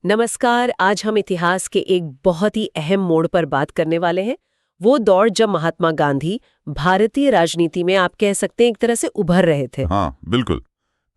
नमस्कार। आज हम इतिहास के एक बहुत ही अहम मोड़ पर बात करने वाले हैं। वो दौर जब महात्मा गांधी भारतीय राजनीति में आप कह सकते हैं एक तरह से उभर रहे थे। हाँ, बिल्कुल।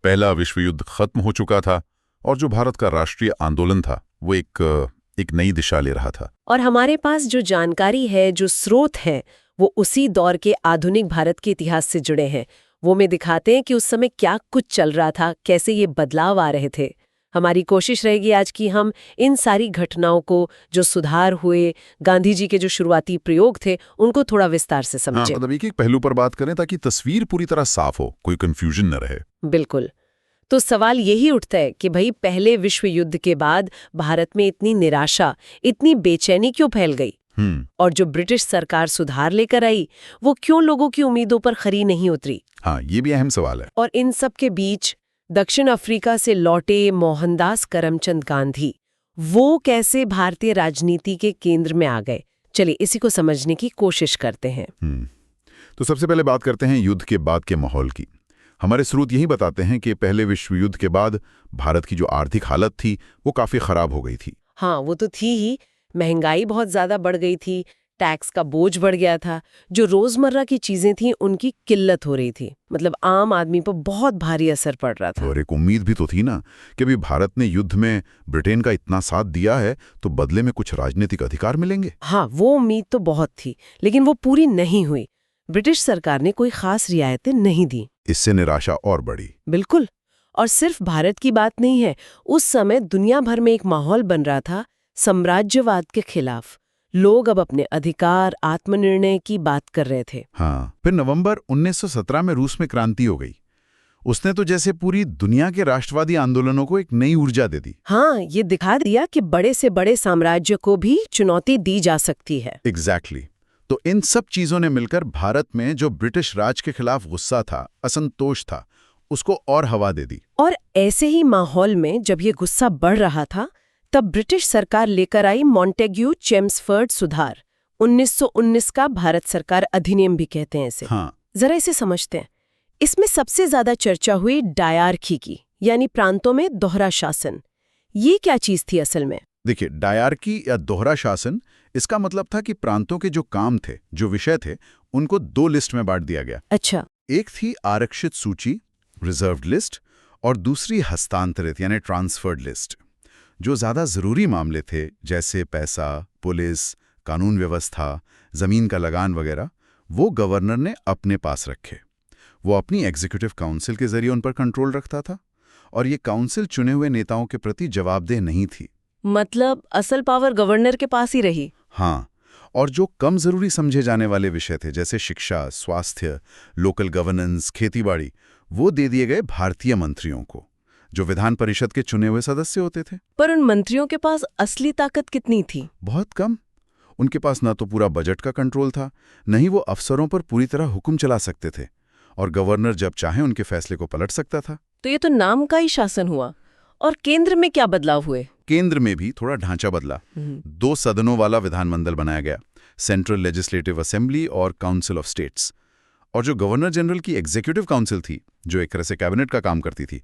पहला विश्व युद्ध खत्म हो चुका था और जो भारत का राष्ट्रीय आंदोलन था वो एक नई दिशा ले रहा था। और हमारे पास जो जानकारी है, जो स्रोत हैं, वो उसी दौर के आधुनिक भारत के इतिहास से जुड़े हैं। वो में दिखाते हैं कि उस समय क्या कुछ चल रहा था, कैसे ये बदलाव आ रहे थे। हमारी कोशिश रहेगी आज कि हम इन सारी घटनाओं को, जो सुधार हुए, गांधी जी के जो शुरुआती प्रयोग थे, उनको थोड़ा विस्तार से हाँ, समझें। मतलब एक पहलू पर बात करें ताकि तस्वीर पूरी तरह साफ हो, कोई कंफ्यूजन न रहे। बिल्कुल। तो सवाल यही उठता है कि भाई पहले विश्व युद्ध के बाद भारत में इतनी निराशा, इतनी बेचैनी क्यों फैल गई? और जो ब्रिटिश सरकार सुधार लेकर आई, वो क्यों लोगों की उम्मीदों पर खरी नहीं उतरी? हाँ, ये भी अहम सवाल है। और इन सब के बीच दक्षिण अफ्रीका से लौटे मोहनदास करमचंद गांधी, वो कैसे भारतीय राजनीति के केंद्र में आ गए? चलिए इसी को समझने की कोशिश करते हैं। तो सबसे पहले बात करते हैं युद्ध के बाद के माहौल की। हमारे स्रोत यही बताते हैं कि पहले विश्व युद्ध के बाद भारत की जो आर्थिक हालत थी वो काफी खराब हो गई थी। हाँ, वो तो थी ही। महंगाई बहुत ज्यादा बढ़ गई थी, टैक्स का बोझ बढ़ गया था, जो रोजमर्रा की चीजें थी उनकी किल्लत हो रही थी। मतलब आम आदमी पर बहुत भारी असर पड़ रहा था। और एक उम्मीद भी तो थी ना कि अभी भारत ने युद्ध में ब्रिटेन का इतना साथ दिया है तो बदले में कुछ राजनीतिक अधिकार मिलेंगे। हाँ, वो उम्मीद तो बहुत थी, लेकिन वो पूरी नहीं हुई। ब्रिटिश सरकार ने कोई खास रियायतें नहीं दी। इससे निराशा और बढ़ी। बिल्कुल। और सिर्फ भारत की बात नहीं है, उस समय दुनिया भर में एक माहौल बन रहा था साम्राज्यवाद के खिलाफ। लोग अब अपने अधिकार, आत्मनिर्णय की बात कर रहे थे। हाँ, फिर नवंबर 1917 में रूस में क्रांति हो गई। उसने तो जैसे पूरी दुनिया के राष्ट्रवादी आंदोलनों को एक नई ऊर्जा दे दी। हाँ, ये दिखा दिया कि बड़े से बड़े साम्राज्य को भी चुनौती दी जा सकती है। एग्जैक्टली। तो इन सब चीजों ने मिलकर भारत में जो ब्रिटिश राज के खिलाफ गुस्सा था, असंतोष था, उसको और हवा दे दी। और ऐसे ही माहौल में जब ये गुस्सा बढ़ रहा था, तब ब्रिटिश सरकार लेकर आई मॉन्टेग्यू चेम्सफर्ड सुधार। 1919 का भारत सरकार अधिनियम भी कहते हैं इसे। हाँ, जरा इसे समझते हैं। इसमें सबसे ज्यादा चर्चा हुई डायार्की की, यानी प्रांतों में दोहरा शासन। ये क्या चीज थी असल में? देखिए, डायार्की या दोहरा शासन, इसका मतलब था कि प्रांतों के जो काम थे, जो विषय थे, उनको दो लिस्ट में बांट दिया गया। अच्छा। एक थी आरक्षित सूची, रिजर्व्ड लिस्ट, और दूसरी हस्तांतरित यानी ट्रांसफर्ड लिस्ट। जो ज्यादा जरूरी मामले थे, जैसे पैसा, पुलिस, कानून व्यवस्था, जमीन का लगान वगैरह, वो गवर्नर ने अपने पास रखे। वो अपनी एग्जीक्यूटिव काउंसिल के जरिए उन पर कंट्रोल रखता था, और ये काउंसिल चुने हुए नेताओं के प्रति जवाबदेह नहीं थी। मतलब असल पावर गवर्नर के पास ही रही। हाँ, और जो कम जरूरी समझे जाने वाले विषय थे, जैसे शिक्षा, स्वास्थ्य, लोकल गवर्नेंस, खेतीबाड़ी, वो दे दिए गए भारतीय मंत्रियों को, जो विधान परिषद के चुने हुए सदस्य होते थे। पर उन मंत्रियों के पास असली ताकत कितनी थी? बहुत कम। उनके पास न तो पूरा बजट का कंट्रोल था, न ही वो अफसरों पर पूरी तरह हुक्म चला सकते थे, और गवर्नर जब चाहे उनके फैसले को पलट सकता था। तो ये तो नाम का ही शासन हुआ। और केंद्र में क्या बदलाव हुए? केंद्र में भी थोड़ा ढांचा बदला। 2 सदनों वाला विधानमंडल बनाया गया, सेंट्रल लेजिस्लेटिव असेंबली और काउंसिल ऑफ स्टेट्स। और जो गवर्नर जनरल की एग्जीक्यूटिव काउंसिल थी, जो एक तरह से कैबिनेट का काम करती थी,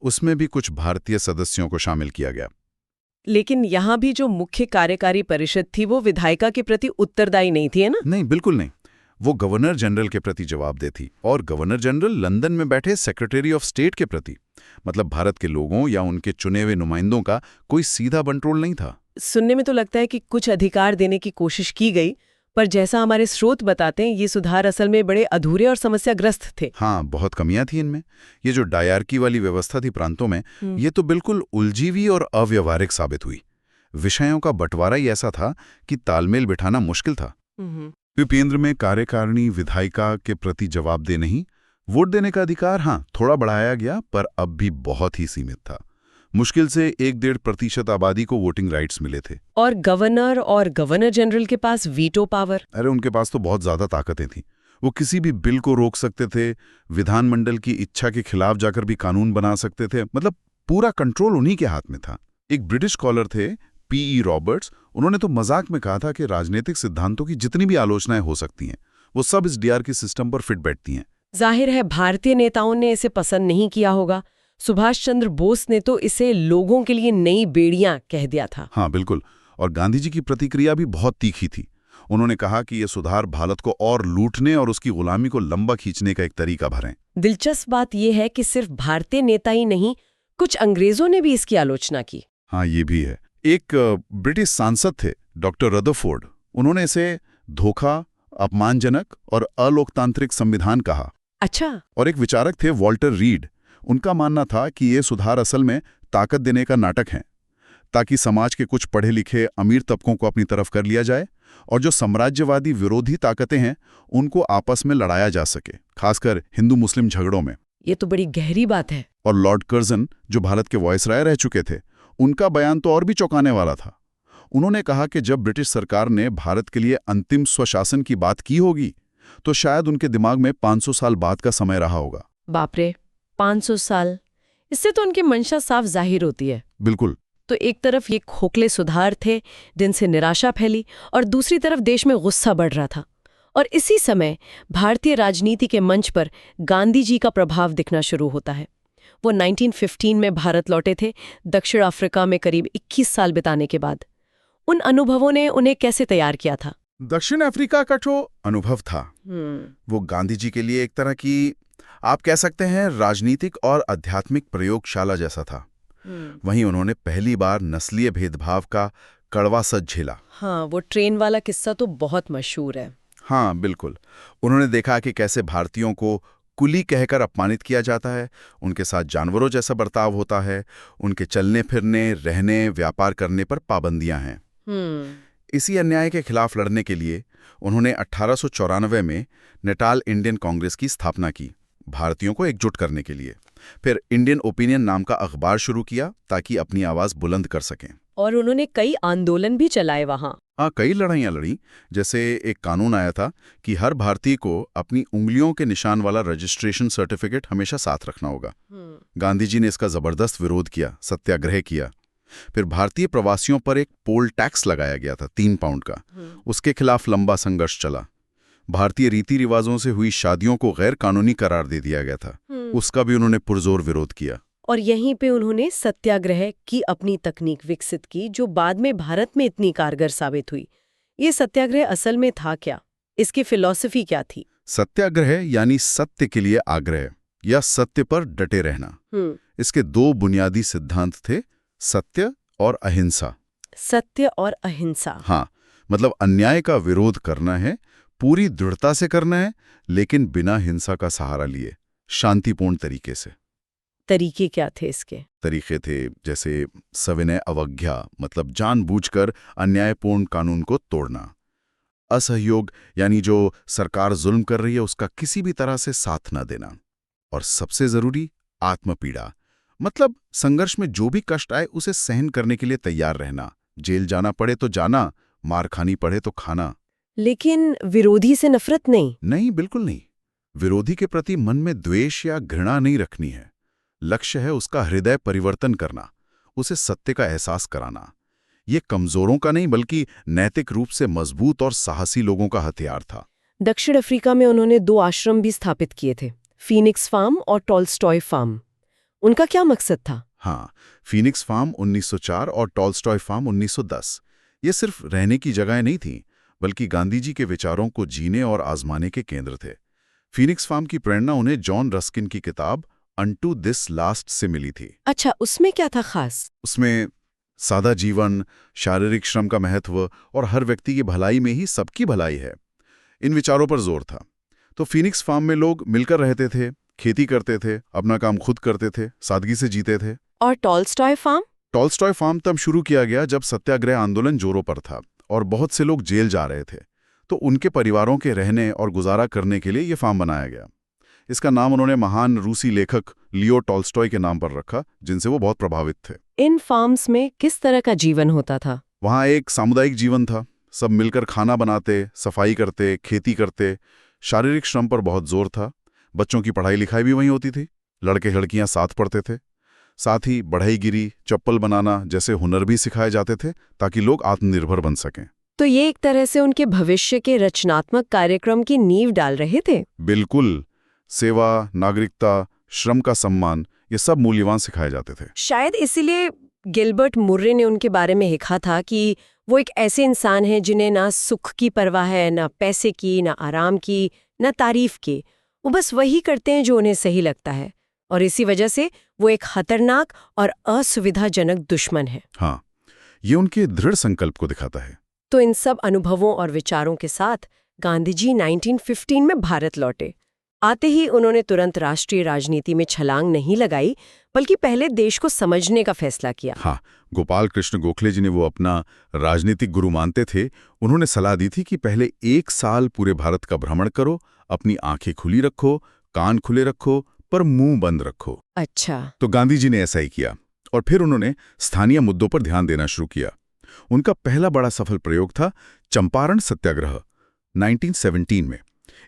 उसमें भी कुछ भारतीय सदस्यों को शामिल किया गया। लेकिन यहाँ भी जो मुख्य कार्यकारी परिषद थी वो विधायिका के प्रति उत्तरदायी नहीं थी, है ना? नहीं, बिल्कुल नहीं। वो गवर्नर जनरल के प्रति जवाबदेह थी, और गवर्नर जनरल लंदन में बैठे सेक्रेटरी ऑफ स्टेट के प्रति। मतलब भारत के लोगों या उनके चुने हुए नुमाइंदों का कोई सीधा कंट्रोल नहीं था। सुनने में तो लगता है कि कुछ अधिकार देने की कोशिश की गई, पर जैसा हमारे स्रोत बताते हैं, ये सुधार असल में बड़े अधूरे और समस्याग्रस्त थे। हाँ, बहुत कमियां थी इनमें। ये जो डायार्की वाली व्यवस्था थी प्रांतों में, ये तो बिल्कुल उलझी हुई और अव्यवहारिक साबित हुई। विषयों का बंटवारा ही ऐसा था कि तालमेल बिठाना मुश्किल था। केंद्र में कार्यकारिणी विधायिका के प्रति जवाबदेह नहीं, वोट देने का अधिकार हाँ थोड़ा बढ़ाया गया, पर अब भी बहुत ही सीमित था। मुश्किल से 1-1.5% आबादी को वोटिंग राइट्स मिले थे। और गवर्नर जनरल के पास वीटो पावर। अरे, उनके पास तो बहुत ज्यादा ताकतें थी। वो किसी भी बिल को रोक सकते थे, विधानमंडल की इच्छा के खिलाफ जाकर भी कानून बना सकते थे। मतलब पूरा कंट्रोल उन्हीं के हाथ में था। एक ब्रिटिश स्कॉलर थे P.E. रॉबर्ट्स, उन्होंने तो मजाक में कहा था कि राजनीतिक सिद्धांतों की जितनी भी आलोचनाएं हो सकती हैं, वो सब इस DRK सिस्टम पर फिट बैठती हैं। जाहिर है भारतीय नेताओं ने इसे पसंद नहीं किया होगा। सुभाष चंद्र बोस ने तो इसे लोगों के लिए नई बेड़ियां कह दिया था। हाँ बिल्कुल, और गांधी जी की प्रतिक्रिया भी बहुत तीखी थी। उन्होंने कहा कि ये सुधार भारत को और लूटने और उसकी गुलामी को लंबा खींचने का एक तरीका भरें। दिलचस्प बात यह है कि सिर्फ भारतीय नेता ही नहीं, कुछ अंग्रेजों ने भी इसकी आलोचना की। हाँ, ये भी है। एक ब्रिटिश सांसद थे डॉक्टर रदरफोर्ड, उन्होंने इसे धोखा, अपमानजनक और अलोकतांत्रिक संविधान कहा। अच्छा। और एक विचारक थे वॉल्टर रीड, उनका मानना था कि ये सुधार असल में ताकत देने का नाटक है, ताकि समाज के कुछ पढ़े लिखे अमीर तबकों को अपनी तरफ कर लिया जाए और जो साम्राज्यवादी विरोधी ताकतें हैं उनको आपस में लड़ाया जा सके, खासकर हिंदू मुस्लिम झगड़ों में। ये तो बड़ी गहरी बात है। और लॉर्ड कर्जन, जो भारत के वॉयसराय रह चुके थे, उनका बयान तो और भी चौंकाने वाला था। उन्होंने कहा कि जब ब्रिटिश सरकार ने भारत के लिए अंतिम स्वशासन की बात की होगी तो शायद उनके दिमाग में 500 साल बाद का समय रहा होगा। बाप रे, 500 साल! इससे तो उनकी मंशा साफ जाहिर होती है। बिल्कुल। तो एक तरफ ये खोखले सुधार थे जिनसे निराशा फैली, और दूसरी तरफ देश में गुस्सा बढ़ रहा था। और इसी समय भारतीय राजनीति के मंच पर गांधी जी का प्रभाव दिखना शुरू होता है। वो 1915 में भारत लौटे थे, दक्षिण अफ्रीका में करीब 21 साल बिताने के बाद। उन अनुभवों ने उन्हें कैसे तैयार किया था? दक्षिण अफ्रीका का जो अनुभव था वो गांधी जी के लिए एक तरह की, आप कह सकते हैं, राजनीतिक और आध्यात्मिक प्रयोगशाला जैसा था। वहीं उन्होंने पहली बार नस्लीय भेदभाव का कड़वा सच झेला। हाँ, वो ट्रेन वाला किस्सा तो बहुत मशहूर है। हाँ बिल्कुल। उन्होंने देखा कि कैसे भारतीयों को कुली कहकर अपमानित किया जाता है, उनके साथ जानवरों जैसा बर्ताव होता है, उनके चलने फिरने, रहने, व्यापार करने पर पाबंदियां हैं। इसी अन्याय के खिलाफ लड़ने के लिए उन्होंने 1894 में नेटाल इंडियन कांग्रेस की स्थापना की, भारतीयों को एकजुट करने के लिए। फिर इंडियन ओपिनियन नाम का अखबार शुरू किया ताकि अपनी आवाज बुलंद कर सकें। और उन्होंने कई आंदोलन भी चलाए वहां। कई लड़ाइयां लड़ी। जैसे एक कानून आया था कि हर भारतीय को अपनी उंगलियों के निशान वाला रजिस्ट्रेशन सर्टिफिकेट हमेशा साथ रखना होगा। गांधी जी ने इसका जबरदस्त विरोध किया, सत्याग्रह किया। फिर भारतीय प्रवासियों पर एक पोल टैक्स लगाया गया था 3 पाउंड का, उसके खिलाफ लंबा संघर्ष चला। भारतीय रीति रिवाजों से हुई शादियों को गैर कानूनी करार दे दिया गया था, उसका भी उन्होंने पुरजोर विरोध किया। और यहीं पे उन्होंने सत्याग्रह की अपनी तकनीक विकसित की, जो बाद में भारत में इतनी कारगर साबित हुई। ये सत्याग्रह असल में था क्या? इसकी फिलॉसफी क्या थी? सत्याग्रह यानी सत्य के लिए आग्रह या सत्य पर डटे रहना। इसके 2 बुनियादी सिद्धांत थे, सत्य और अहिंसा। सत्य और अहिंसा। हाँ, मतलब अन्याय का विरोध करना है, पूरी दृढ़ता से करना है, लेकिन बिना हिंसा का सहारा लिए, शांतिपूर्ण तरीके से। तरीके क्या थे इसके? तरीके थे जैसे सविनय अवज्ञा, मतलब जानबूझकर अन्यायपूर्ण कानून को तोड़ना। असहयोग, यानी जो सरकार जुल्म कर रही है उसका किसी भी तरह से साथ न देना। और सबसे जरूरी, आत्मपीड़ा, मतलब संघर्ष में जो भी कष्ट आए उसे सहन करने के लिए तैयार रहना। जेल जाना पड़े तो जाना, मार खानी पड़े तो खाना। लेकिन विरोधी से नफरत नहीं? नहीं, बिल्कुल नहीं। विरोधी के प्रति मन में द्वेष या घृणा नहीं रखनी है। लक्ष्य है उसका हृदय परिवर्तन करना, उसे सत्य का एहसास कराना। ये कमजोरों का नहीं बल्कि नैतिक रूप से मजबूत और साहसी लोगों का हथियार था। दक्षिण अफ्रीका में उन्होंने 2 आश्रम भी स्थापित किए थे, फीनिक्स फार्म और टॉल्स्टॉय फार्म। उनका क्या मकसद था? हाँ, फीनिक्स फार्म 1904 और टॉल्स्टॉय फार्म 1910। ये सिर्फ रहने की जगहें नहीं थीं, बल्कि गांधी जी के विचारों को जीने और आजमाने के केंद्र थे। फीनिक्स फार्म की प्रेरणा उन्हें जॉन रस्किन की किताब अनटू दिस लास्ट से मिली थी। अच्छा, उसमें क्या था खास? उसमें सादा जीवन, शारीरिक श्रम का महत्व और हर व्यक्ति की भलाई में ही सबकी भलाई है, इन विचारों पर जोर था। तो फीनिक्स फार्म में लोग मिलकर रहते थे, खेती करते थे, अपना काम खुद करते थे, सादगी से जीते थे। और टॉल्स्टॉय फार्म? टॉल्स्टॉय फार्म तब शुरू किया गया जब सत्याग्रह आंदोलन जोरों पर था और बहुत से लोग जेल जा रहे थे, तो उनके परिवारों के रहने और गुजारा करने के लिए ये फार्म बनाया गया। इसका नाम उन्होंने महान रूसी लेखक लियो टॉल्स्टॉय के नाम पर रखा, जिनसे वो बहुत प्रभावित थे। इन फार्म्स में किस तरह का जीवन होता था? वहाँ एक सामुदायिक जीवन था, सब मिलकर खाना बनाते, सफाई करते, खेती करते। शारीरिक श्रम पर बहुत जोर था। बच्चों की पढ़ाई लिखाई भी वहीं होती थी, लड़के लड़कियां साथ पढ़ते थे। साथ ही बढ़ईगिरी, चप्पल बनाना जैसे हुनर भी सिखाए जाते थे ताकि लोग आत्मनिर्भर बन सकें। तो ये एक तरह से उनके भविष्य के रचनात्मक कार्यक्रम की नींव डाल रहे थे। बिल्कुल। सेवा, नागरिकता, श्रम का सम्मान, ये सब मूल्यवान सिखाए जाते थे। शायद इसीलिए गिलबर्ट मुर्रे ने उनके बारे में लिखा था कि वो एक ऐसे इंसान हैं जिन्हें ना सुख की परवाह है, ना पैसे की, ना आराम की, ना तारीफ की। वो बस वही करते हैं जो उन्हें सही लगता है, और इसी वजह से वो एक खतरनाक और असुविधाजनक दुश्मन है। हाँ, ये उनके दृढ़ संकल्प को दिखाता है। तो इन सब अनुभवों और विचारों के साथ गांधीजी 1915 में भारत लौटे। आते ही उन्होंने तुरंत राष्ट्रीय राजनीति में छलांग नहीं लगाई, बल्कि पहले देश को समझने का फैसला किया। हाँ, गोपाल कृष्ण गोखले जी ने वो अपना राजनीतिक गुरु मानते थे। उन्होंने सलाह दी थी कि पहले 1 साल पूरे भारत का भ्रमण करो, अपनी आंखें खुली रखो, कान खुले रखो, पर मुंह बंद रखो। अच्छा। तो गांधी जी ने ऐसा ही किया, और फिर उन्होंने स्थानीय मुद्दों पर ध्यान देना शुरू किया। उनका पहला बड़ा सफल प्रयोग था चंपारण सत्याग्रह 1917 में।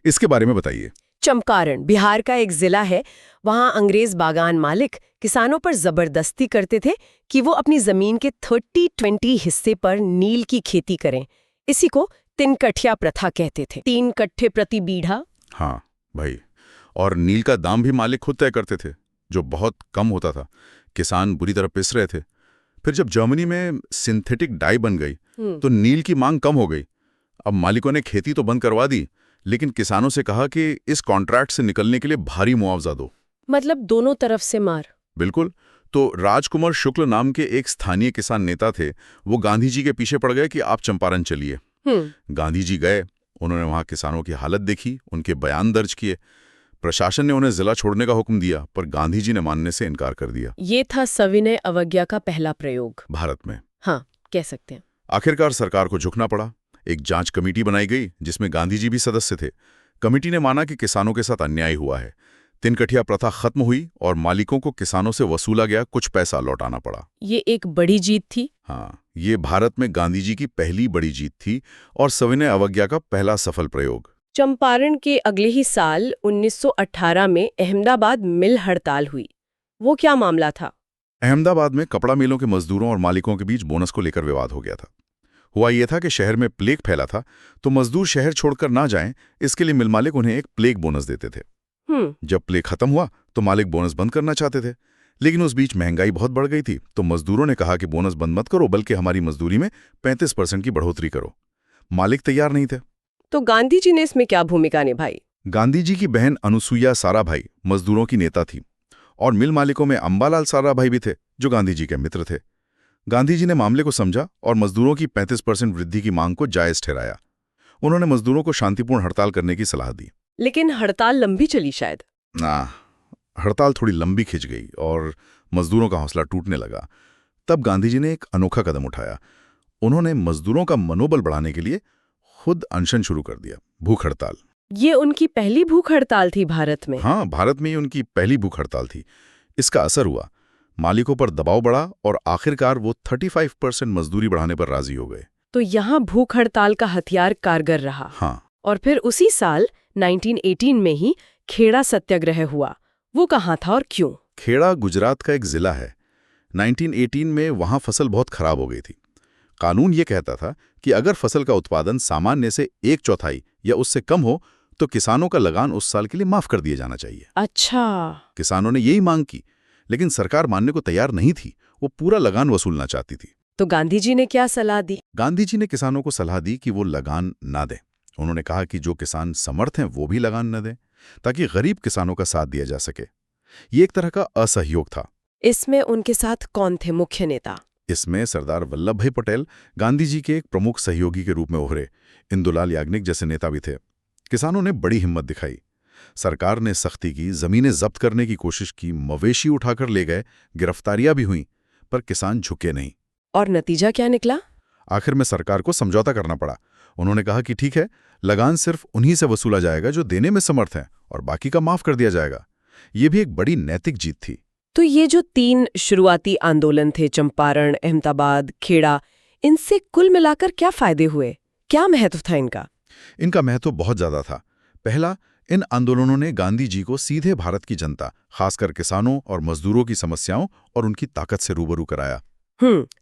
इसके बारे में बताइए। चंपारण बिहार का एक जिला है। वहां अंग्रेज बागान मालिक किसानों पर जबरदस्ती करते थे कि वो अपनी जमीन के 30-20 हिस्से पर नील की खेती करें। इसी को 3 कठिया प्रथा कहते थे। 3 कट्ठे प्रति बीघा। हाँ भाई, और नील का दाम भी मालिक खुद तय करते थे, जो बहुत कम होता था। किसान बुरी तरह पिस रहे थे। फिर जब जर्मनी में सिंथेटिक डाई बन गई तो नील की मांग कम हो गई। अब मालिकों ने खेती तो बंद करवा दी, लेकिन किसानों से कहा कि इस कॉन्ट्रैक्ट से निकलने के लिए भारी मुआवजा दो। मतलब दोनों तरफ से मार। बिल्कुल। तो राजकुमार शुक्ल नाम के एक स्थानीय किसान नेता थे। वो गांधी जी के पीछे पड़ गए कि आप चंपारण चलिए। गांधी जी गए, उन्होंने वहां किसानों की हालत देखी, उनके बयान दर्ज किए। प्रशासन ने उन्हें जिला छोड़ने का हुक्म दिया, पर गांधी जी ने मानने से इनकार कर दिया। ये था सविनय अवज्ञा का पहला प्रयोग भारत में। हाँ, कह सकते हैं। आखिरकार सरकार को झुकना पड़ा। एक जांच कमेटी बनाई गई जिसमें गांधी जी भी सदस्य थे। कमेटी ने माना कि किसानों के साथ अन्याय हुआ है। 3 कठिया प्रथा खत्म हुई और मालिकों को किसानों से वसूला गया कुछ पैसा लौटाना पड़ा। ये एक बड़ी जीत थी। हाँ, ये भारत में गांधी जी की पहली बड़ी जीत थी और सविनय अवज्ञा का पहला सफल प्रयोग। चंपारण के अगले ही साल 1918 में अहमदाबाद मिल हड़ताल हुई। वो क्या मामला था? अहमदाबाद में कपड़ा मिलों के मजदूरों और मालिकों के बीच बोनस को लेकर विवाद हो गया था। हुआ ये था कि शहर में प्लेग फैला था, तो मजदूर शहर छोड़कर ना जाएं, इसके लिए मिल मालिक उन्हें एक प्लेग बोनस देते थे। जब प्लेग खत्म हुआ तो मालिक बोनस बंद करना चाहते थे, लेकिन उस बीच महंगाई बहुत बढ़ गई थी। तो मजदूरों ने कहा कि बोनस बंद मत करो, बल्कि हमारी मजदूरी में 35% की बढ़ोतरी करो। मालिक तैयार नहीं थे। तो गांधी जी ने इसमें क्या भूमिका निभाई? गांधी जी की बहन अनुसुईया साराभाई मजदूरों की नेता थी, और मिल मालिकों में अंबालाल साराभाई भी थे, जो गांधी जी के मित्र थे। गांधी जी ने मामले को समझा और मजदूरों की 35% वृद्धि की मांग को जायज ठहराया। उन्होंने मजदूरों को शांतिपूर्ण हड़ताल करने की सलाह दी। लेकिन हड़ताल लंबी चली शायद। हड़ताल थोड़ी लंबी खिंच गई और मजदूरों का हौसला टूटने लगा। तब गांधी जी ने एक अनोखा कदम उठाया। उन्होंने मजदूरों का मनोबल बढ़ाने के लिए खुद अनशन शुरू कर दिया, भूख हड़ताल। ये उनकी पहली भूख हड़ताल थी भारत में? हाँ, भारत में ये उनकी पहली भूख हड़ताल थी। इसका असर हुआ, मालिकों पर दबाव बढ़ा और आखिरकार वो 35% मजदूरी बढ़ाने पर राजी हो गए। तो यहाँ भूख हड़ताल का हथियार कारगर रहा। हाँ। और फिर उसी साल 1918 में ही खेड़ा सत्याग्रह हुआ। वो कहाँ था और क्यों? खेड़ा गुजरात का एक जिला है। 1918 में वहां फसल बहुत खराब हो गई थी। कानून ये कहता था कि अगर फसल का उत्पादन सामान्य से 1/4 या उससे कम हो तो किसानों का लगान उस साल के लिए माफ कर दिया जाना चाहिए। अच्छा। किसानों ने यही मांग की, लेकिन सरकार मानने को तैयार नहीं थी। वो पूरा लगान वसूलना चाहती थी। तो गांधी जी ने क्या सलाह दी? गांधी जी ने किसानों को सलाह दी कि वो लगान ना दें। उन्होंने कहा कि जो किसान समर्थ हैं वो भी लगान न दें, ताकि गरीब किसानों का साथ दिया जा सके। ये एक तरह का असहयोग था। इसमें उनके साथ कौन थे मुख्य नेता? इसमें सरदार वल्लभ भाई पटेल गांधी जी के एक प्रमुख सहयोगी के रूप में उभरे। इंदुलाल याग्निक जैसे नेता भी थे। किसानों ने बड़ी हिम्मत दिखाई। सरकार ने सख्ती की, जमीनें जब्त करने की कोशिश की, मवेशी उठाकर ले गए, गिरफ्तारियां भी हुईं, पर किसान झुके नहीं। और नतीजा क्या निकला? आखिर में सरकार को समझौता करना पड़ा। उन्होंने कहा कि ठीक है, लगान सिर्फ उन्हीं से वसूला जाएगा जो देने में समर्थ हैं, और बाकी का माफ कर दिया जाएगा। ये भी एक बड़ी नैतिक जीत थी। तो ये जो 3 शुरुआती आंदोलन थे, चंपारण, अहमदाबाद, खेड़ा, इनसे कुल मिलाकर क्या फायदे हुए? क्या महत्व था इनका? इनका महत्व बहुत ज्यादा था। पहला, इन आंदोलनों ने गांधी जी को सीधे भारत की जनता, खासकर किसानों और मजदूरों की समस्याओं और उनकी ताकत से रूबरू कराया।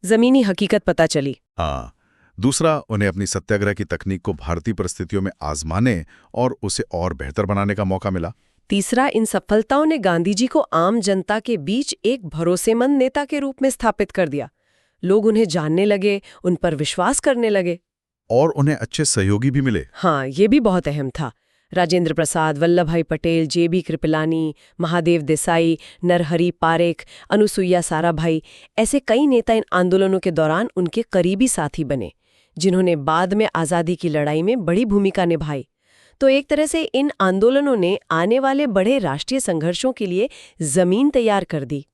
जमीनी हकीकत पता चली। हाँ। दूसरा, उन्हें अपनी सत्याग्रह की तकनीक को भारतीय परिस्थितियों में आजमाने और उसे और बेहतर बनाने का मौका मिला। तीसरा, इन सफलताओं ने गांधी जी को आम जनता के बीच एक भरोसेमंद नेता के रूप में स्थापित कर दिया। लोग उन्हें जानने लगे, उन पर विश्वास करने लगे। और उन्हें अच्छे सहयोगी भी मिले। हाँ, ये भी बहुत अहम था। राजेंद्र प्रसाद, वल्लभ भाई पटेल, जेबी कृपलानी, महादेव देसाई, नरहरि पारेख, अनुसुईया साराभाई, ऐसे कई नेता इन आंदोलनों के दौरान उनके करीबी साथी बने, जिन्होंने बाद में आज़ादी की लड़ाई में बड़ी भूमिका निभाई। तो एक तरह से इन आंदोलनों ने आने वाले बड़े राष्ट्रीय संघर्षों के लिए जमीन तैयार कर दी।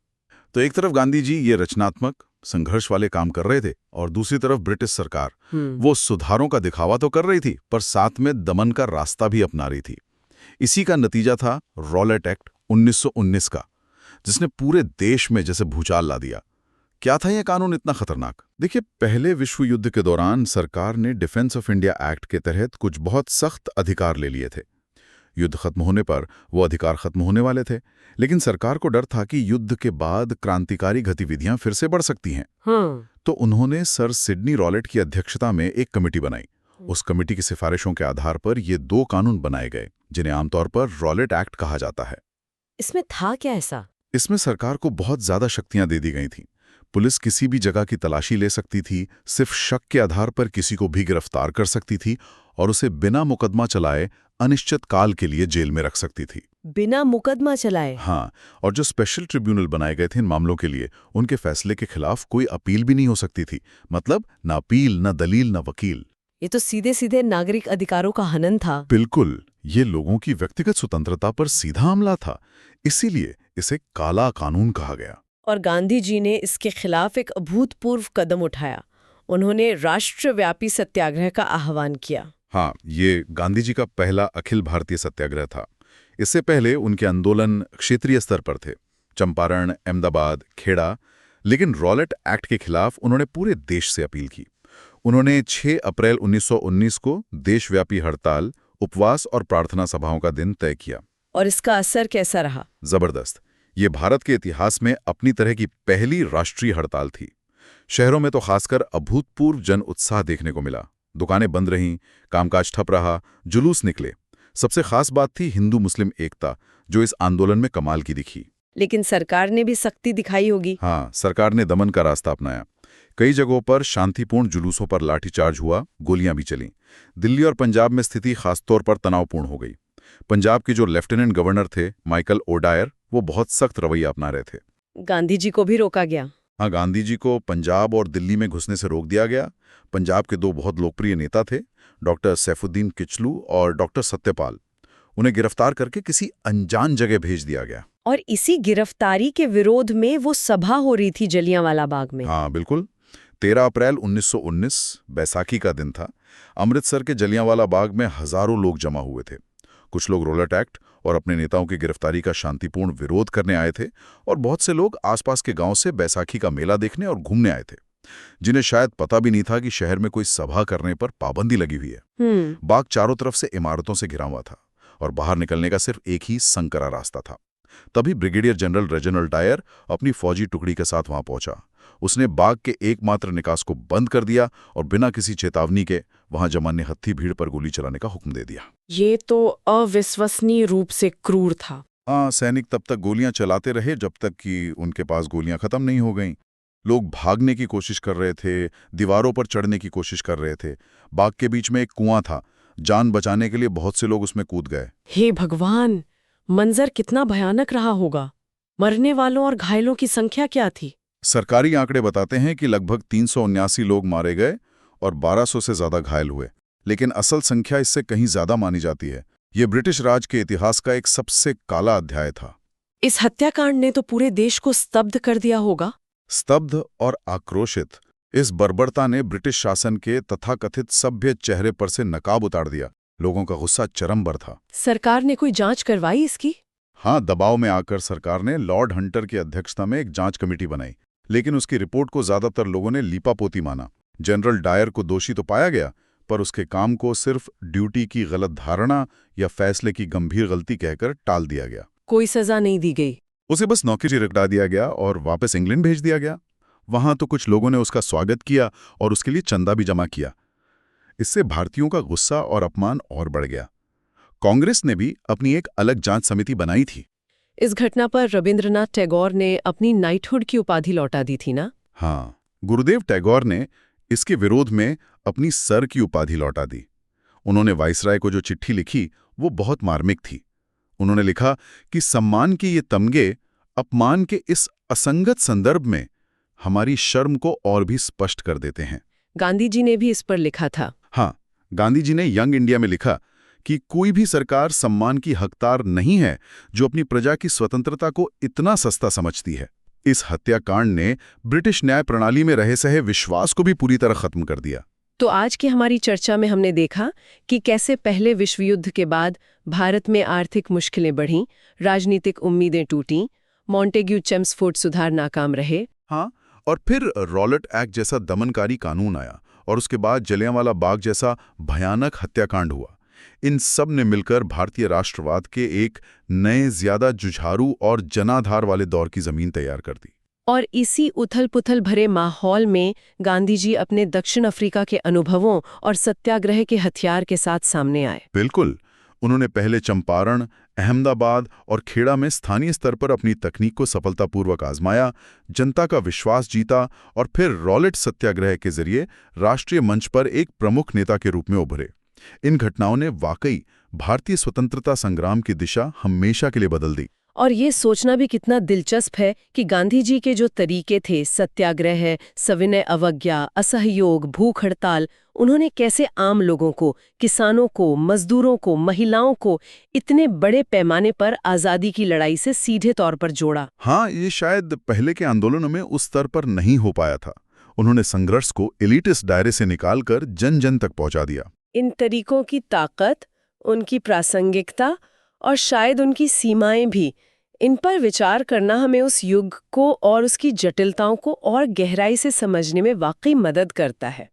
तो एक तरफ गांधी जी ये रचनात्मक संघर्ष वाले काम कर रहे थे और दूसरी तरफ ब्रिटिश सरकार वो सुधारों का दिखावा तो कर रही थी, पर साथ में दमन का रास्ता भी अपना रही थी। इसी का नतीजा था रॉलेट एक्ट 1919 का, जिसने पूरे देश में जैसे भूचाल ला दिया। क्या था यह कानून इतना खतरनाक? देखिए, पहले विश्व युद्ध के दौरान सरकार ने डिफेंस ऑफ इंडिया एक्ट के तहत कुछ बहुत सख्त अधिकार ले लिए थे। युद्ध खत्म होने पर वो अधिकार खत्म होने वाले थे, लेकिन सरकार को डर था कि युद्ध के बाद क्रांतिकारी गतिविधियां फिर से बढ़ सकती हैं। तो उन्होंने सर सिडनी रॉलेट की अध्यक्षता में एक कमेटी बनाई। उस कमेटी की सिफारिशों के आधार पर ये 2 कानून बनाए गए, जिन्हें आमतौर पर रॉलेट एक्ट कहा जाता है। इसमें था क्या ऐसा? इसमें सरकार को बहुत ज्यादा शक्तियां दे दी गई थीं। पुलिस किसी भी जगह की तलाशी ले सकती थी, सिर्फ शक के आधार पर किसी को भी गिरफ्तार कर सकती थी और उसे बिना मुकदमा चलाए अनिश्चित काल के लिए जेल में रख सकती थी। बिना मुकदमा चलाए? हाँ, और जो स्पेशल ट्रिब्यूनल बनाए गए थे इन मामलों के लिए, उनके फैसले के खिलाफ कोई अपील भी नहीं हो सकती थी। मतलब न अपील, न दलील, न वकील। ये तो सीधे सीधे नागरिक अधिकारों का हनन था। बिल्कुल, ये लोगों की व्यक्तिगत स्वतंत्रता पर सीधा हमला था। इसीलिए इसे काला कानून कहा गया। और गांधी जी ने इसके खिलाफ एक अभूतपूर्व कदम उठाया। उन्होंने राष्ट्रव्यापी सत्याग्रह का आह्वान किया। हाँ, ये गांधी जी का पहला अखिल भारतीय सत्याग्रह था। इससे पहले उनके आंदोलन क्षेत्रीय स्तर पर थे, चंपारण, अहमदाबाद, खेड़ा। लेकिन रॉलेट एक्ट के खिलाफ उन्होंने पूरे देश से अपील की। उन्होंने 6 अप्रैल 1919 को देशव्यापी हड़ताल, उपवास और प्रार्थना सभाओं का दिन तय किया। और इसका असर कैसा रहा? जबरदस्त। ये भारत के इतिहास में अपनी तरह की पहली राष्ट्रीय हड़ताल थी। शहरों में तो खासकर अभूतपूर्व जन उत्साह देखने को मिला। दुकानें बंद रहीं, कामकाज ठप रहा, जुलूस निकले। सबसे खास बात थी हिंदू मुस्लिम एकता, जो इस आंदोलन में कमाल की दिखी। लेकिन सरकार ने भी सख्ती दिखाई होगी। हाँ, सरकार ने दमन का रास्ता अपनाया। कई जगहों पर शांतिपूर्ण जुलूसों पर लाठीचार्ज हुआ, गोलियां भी चलीं। दिल्ली और पंजाब में स्थिति खासतौर पर तनावपूर्ण हो गई। पंजाब के जो लेफ्टिनेंट गवर्नर थे, माइकल ओडायर, वो बहुत सख्त रवैया अपना रहे थे। गांधी जी को भी रोका गया। हाँ, गांधी जी को पंजाब और दिल्ली में घुसने से रोक दिया गया। पंजाब के 2 बहुत लोकप्रिय नेता थे, डॉक्टर सैफुद्दीन किचलू और डॉक्टर सत्यपाल। उन्हें गिरफ्तार करके किसी अनजान जगह भेज दिया गया। और इसी गिरफ्तारी के विरोध में वो सभा हो रही थी जलियांवाला बाग में। हाँ, बिल्कुल। 13 अप्रैल 1919 बैसाखी का दिन था। अमृतसर के जलियांवाला बाग में हजारों लोग जमा हुए थे। कुछ लोग रॉलेट एक्ट और अपने नेताओं की गिरफ्तारी का शांतिपूर्ण विरोध करने आए थे, और बहुत से लोग आसपास के गांव से बैसाखी का मेला देखने और घूमने आए थे, जिन्हें शायद पता भी नहीं था कि शहर में कोई सभा करने पर पाबंदी लगी हुई है। बाग चारों तरफ से इमारतों से घिरा हुआ था और बाहर निकलने का सिर्फ एक ही संकरा रास्ता था। तभी ब्रिगेडियर जनरल रेजिनाल्ड डायर अपनी फौजी टुकड़ी के साथ वहां पहुंचा। उसने बाग के एकमात्र निकास को बंद कर दिया और बिना किसी चेतावनी के वहां जमा निहत्थी भीड़ पर गोली चलाने का हुक्म दे दिया। ये तो अविश्वसनीय रूप से क्रूर था। सैनिक तब तक गोलियां चलाते रहे जब तक कि उनके पास गोलियां खत्म नहीं हो गईं। लोग भागने की कोशिश कर रहे थे, दीवारों पर चढ़ने की कोशिश कर रहे थे। बाग के बीच में एक कुआं था। जान बचाने के लिए बहुत से लोग उसमें कूद गए। हे भगवान, मंजर कितना भयानक रहा होगा। मरने वालों और घायलों की संख्या क्या थी? सरकारी आंकड़े बताते हैं कि लगभग 379 लोग मारे गए और 1200 से ज्यादा घायल हुए, लेकिन असल संख्या इससे कहीं ज्यादा मानी जाती है। ये ब्रिटिश राज के इतिहास का एक सबसे काला अध्याय था। इस हत्याकांड ने तो पूरे देश को स्तब्ध कर दिया होगा। स्तब्ध और आक्रोशित। इस बर्बरता ने ब्रिटिश शासन के तथाकथित सभ्य चेहरे पर से नकाब उतार दिया। लोगों का गुस्सा चरम पर था। सरकार ने कोई जांच करवाई इसकी? हाँ, दबाव में आकर सरकार ने लॉर्ड हंटर की अध्यक्षता में एक जांच कमेटी बनाई, लेकिन उसकी रिपोर्ट को ज्यादातर लोगों ने लीपापोती माना। जनरल डायर को दोषी तो पाया गया, पर उसके काम को सिर्फ ड्यूटी की गलत धारणा या फैसले की गंभीर गलती कहकर टाल दिया गया। कोई सजा नहीं दी गई। उसे बस नौकरी हटा दिया गया और वापस इंग्लैंड भेज दिया गया। वहां तो कुछ लोगों ने उसका स्वागत किया और उसके लिए चंदा भी जमा किया। इससे भारतीयों का गुस्सा और अपमान और बढ़ गया। कांग्रेस ने भी अपनी एक अलग जांच समिति बनाई थी। इस घटना पर रविंद्रनाथ टैगोर ने अपनी नाइटहुड की उपाधि लौटा दी थी ना? हाँ, गुरुदेव टैगोर ने इसके विरोध में अपनी सर की उपाधि लौटा दी। उन्होंने वाइसराय को जो चिट्ठी लिखी वो बहुत मार्मिक थी। उन्होंने लिखा कि सम्मान के ये तमगे अपमान के इस असंगत संदर्भ में हमारी शर्म को और भी स्पष्ट कर देते हैं। गांधी जी ने भी इस पर लिखा था। हाँ, गांधी जी ने यंग इंडिया में लिखा कि कोई भी सरकार सम्मान की हकदार नहीं है जो अपनी प्रजा की स्वतंत्रता को इतना सस्ता समझती है। इस हत्याकांड ने ब्रिटिश न्याय प्रणाली में रहे सहे विश्वास को भी पूरी तरह खत्म कर दिया। तो आज की हमारी चर्चा में हमने देखा कि कैसे पहले विश्व युद्ध के बाद भारत में आर्थिक मुश्किलें बढ़ीं, राजनीतिक उम्मीदें टूटीं, मॉन्टेग्यू चेम्सफोर्ड सुधार नाकाम रहे। हाँ, और फिर रॉलेट एक्ट जैसा दमनकारी कानून आया और उसके बाद जलियांवाला बाग जैसा भयानक हत्याकांड हुआ। इन सब ने मिलकर भारतीय राष्ट्रवाद के एक नए, ज्यादा जुझारू और जनाधार वाले दौर की जमीन तैयार कर दी। और इसी उथल-पुथल भरे माहौल में गांधी जी अपने दक्षिण अफ्रीका के अनुभवों और सत्याग्रह के हथियार के साथ सामने आए। बिल्कुल, उन्होंने पहले चंपारण, अहमदाबाद और खेड़ा में स्थानीय स्तर पर अपनी तकनीक को सफलतापूर्वक आजमाया, जनता का विश्वास जीता और फिर रॉलेट सत्याग्रह के जरिए राष्ट्रीय मंच पर एक प्रमुख नेता के रूप में उभरे। इन घटनाओं ने वाकई भारतीय स्वतंत्रता संग्राम की दिशा हमेशा के लिए बदल दी। और ये सोचना भी कितना दिलचस्प है कि गांधी जी के जो तरीके थे, सत्याग्रह, सविनय अवज्ञा, असहयोग, भूख हड़ताल, उन्होंने कैसे आम लोगों को, किसानों को, मजदूरों को, महिलाओं को इतने बड़े पैमाने पर आज़ादी की लड़ाई से सीधे तौर पर जोड़ा। हाँ, ये शायद पहले के आंदोलनों में उस स्तर पर नहीं हो पाया था। उन्होंने संघर्ष को एलिटिस्ट दायरे से निकालकर जन जन तक पहुंचा दिया। इन तरीकों की ताकत, उनकी प्रासंगिकता और शायद उनकी सीमाएं भी, इन पर विचार करना हमें उस युग को और उसकी जटिलताओं को और गहराई से समझने में वाकई मदद करता है।